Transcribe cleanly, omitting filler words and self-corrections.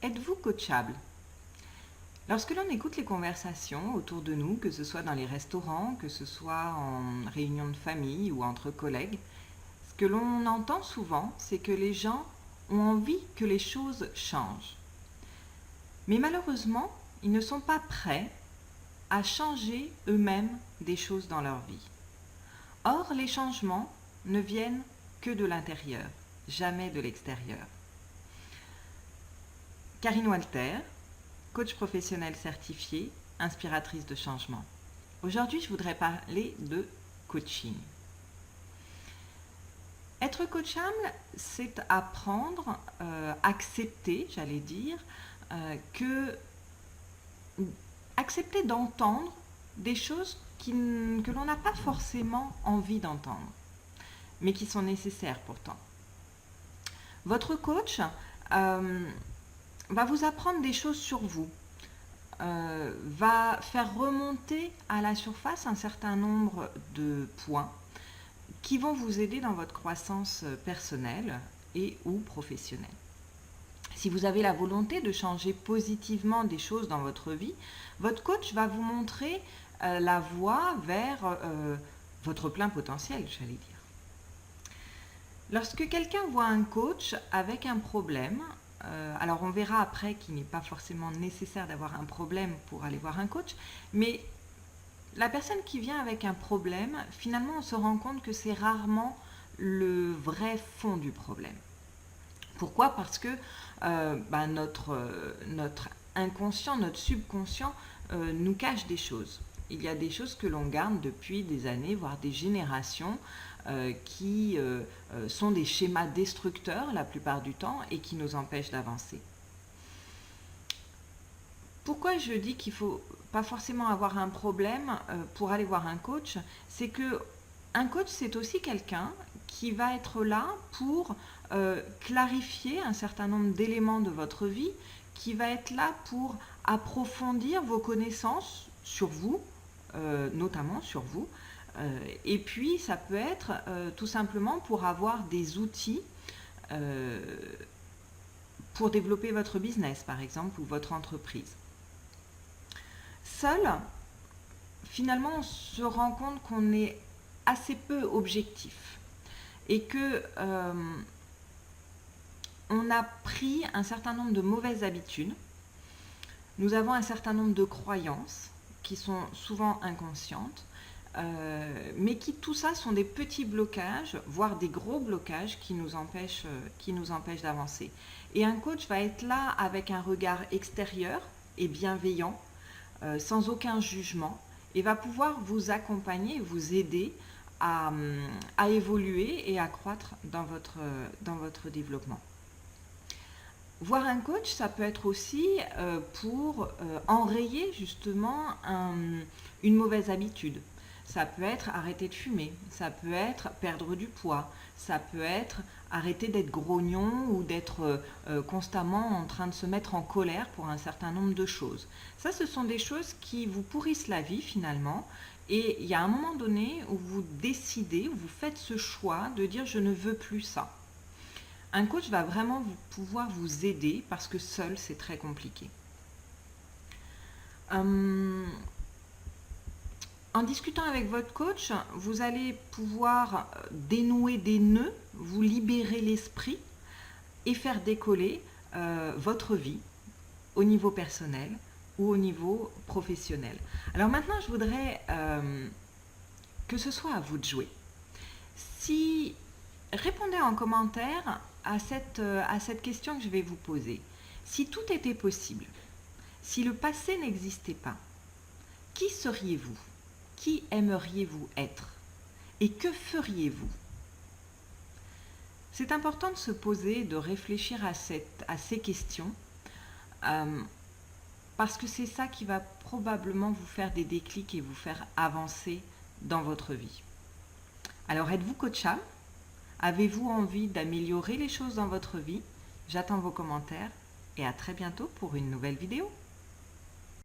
Êtes-vous coachable? Lorsque l'on écoute les conversations autour de nous, que ce soit dans les restaurants, que ce soit en réunion de famille ou entre collègues, ce que l'on entend souvent, c'est que les gens ont envie que les choses changent. Mais malheureusement, ils ne sont pas prêts à changer eux-mêmes des choses dans leur vie. Or, les changements ne viennent que de l'intérieur, jamais de l'extérieur. Karine Walter, coach professionnel certifié, inspiratrice de changement. Aujourd'hui, je voudrais parler de coaching. Être coachable, c'est apprendre, accepter, j'allais dire, accepter d'entendre des choses que l'on n'a pas forcément envie d'entendre, mais qui sont nécessaires pourtant. Votre coach va vous apprendre des choses sur vous, va faire remonter à la surface un certain nombre de points qui vont vous aider dans votre croissance personnelle et ou professionnelle. Si vous avez la volonté de changer positivement des choses dans votre vie, votre coach va vous montrer la voie vers votre plein potentiel, j'allais dire. Lorsque quelqu'un voit un coach avec un problème, alors on verra après qu'il n'est pas forcément nécessaire d'avoir un problème pour aller voir un coach, mais la personne qui vient avec un problème, finalement on se rend compte que c'est rarement le vrai fond du problème. Pourquoi? Parce que notre inconscient, notre subconscient nous cache des choses. Il y a des choses que l'on garde depuis des années, voire des générations, qui sont des schémas destructeurs la plupart du temps et qui nous empêchent d'avancer. Pourquoi je dis qu'il ne faut pas forcément avoir un problème pour aller voir un coach? C'est que un coach, c'est aussi quelqu'un qui va être là pour clarifier un certain nombre d'éléments de votre vie, qui va être là pour approfondir vos connaissances sur vous, notamment sur vous. Et puis, ça peut être tout simplement pour avoir des outils pour développer votre business, par exemple, ou votre entreprise. Seul, finalement, on se rend compte qu'on est assez peu objectif et que on a pris un certain nombre de mauvaises habitudes. Nous avons un certain nombre de croyances qui sont souvent inconscientes, mais qui tout ça sont des petits blocages, voire des gros blocages qui nous empêchent d'avancer. Et un coach va être là avec un regard extérieur et bienveillant, sans aucun jugement, et va pouvoir vous accompagner, vous aider à évoluer et à croître dans votre développement. Voir un coach, ça peut être aussi pour enrayer justement une mauvaise habitude. Ça peut être arrêter de fumer, ça peut être perdre du poids, ça peut être arrêter d'être grognon ou d'être constamment en train de se mettre en colère pour un certain nombre de choses. Ça, ce sont des choses qui vous pourrissent la vie finalement. Et il y a un moment donné où vous décidez, où vous faites ce choix de dire je ne veux plus ça. Un coach va vraiment pouvoir vous aider parce que seul, c'est très compliqué. En discutant avec votre coach, vous allez pouvoir dénouer des nœuds, vous libérer l'esprit et faire décoller votre vie au niveau personnel ou au niveau professionnel. Alors maintenant, je voudrais que ce soit à vous de jouer. Répondez en commentaire à cette question que je vais vous poser. Si tout était possible, si le passé n'existait pas, qui seriez-vous? Qui aimeriez-vous être? Et que feriez-vous? C'est important de se poser, de réfléchir à ces questions, parce que c'est ça qui va probablement vous faire des déclics et vous faire avancer dans votre vie. Alors, êtes-vous coachable? Avez-vous envie d'améliorer les choses dans votre vie? J'attends vos commentaires et à très bientôt pour une nouvelle vidéo.